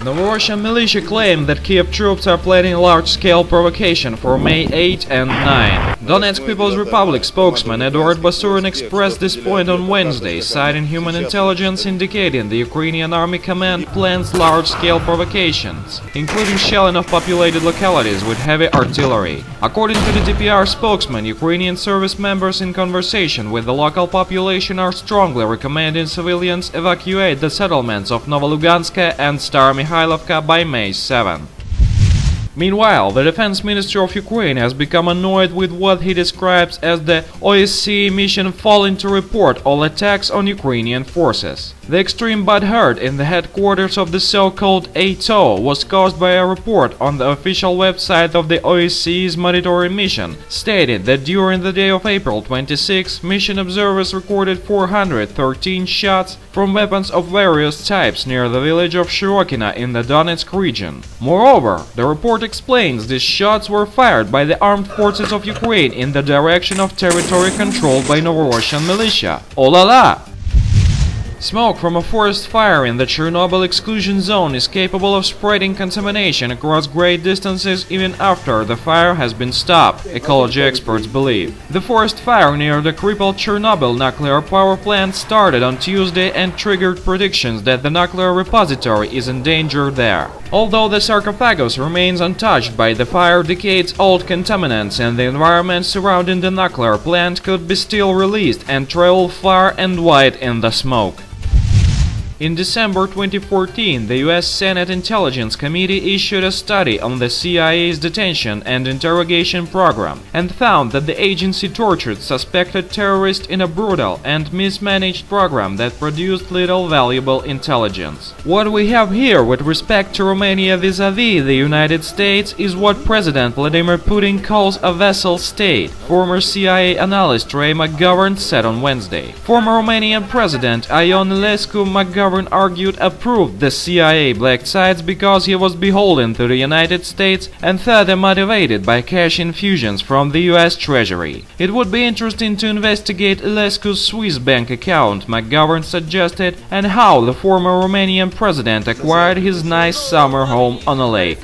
Novorossian militia claim that Kiev troops are planning a large-scale provocation for May 8 and 9. Donetsk People's Republic spokesman Eduard Basurin expressed this point on Wednesday, citing human intelligence indicating the Ukrainian Army Command plans large-scale provocations, including shelling of populated localities with heavy artillery. According to the DPR spokesman, Ukrainian service members in conversation with the local population are strongly recommending civilians evacuate the settlements of Novoluganska and Staromykhailovka by May 7. Meanwhile, the Defense Ministry of Ukraine has become annoyed with what he describes as the OSCE mission failing to report all attacks on Ukrainian forces. The extreme butthurt in the headquarters of the so-called ATO was caused by a report on the official website of the OSCE's monitoring mission, stating that during the day of April 26, mission observers recorded 413 shots from weapons of various types near the village of Shirokina in the Donetsk region. Moreover, the report explains these shots were fired by the armed forces of Ukraine in the direction of territory controlled by Novorossian militia. Oh la la! Smoke from a forest fire in the Chernobyl exclusion zone is capable of spreading contamination across great distances even after the fire has been stopped, ecology experts believe. The forest fire near the crippled Chernobyl nuclear power plant started on Tuesday and triggered predictions that the nuclear repository is in danger there. Although the sarcophagus remains untouched by the fire, decades-old contaminants and the environment surrounding the nuclear plant could be still released and travel far and wide in the smoke. In December 2014, the U.S. Senate Intelligence Committee issued a study on the CIA's detention and interrogation program and found that the agency tortured suspected terrorists in a brutal and mismanaged program that produced little valuable intelligence. What we have here with respect to Romania vis-à-vis the United States is what President Vladimir Putin calls a vassal state, former CIA analyst Ray McGovern said on Wednesday. Former Romanian President Ion Iliescu McGovern argued approved the CIA black sites because he was beholden to the United States and further motivated by cash infusions from the US Treasury. It would be interesting to investigate Iliescu's Swiss bank account, McGovern suggested, and how the former Romanian president acquired his nice summer home on a lake.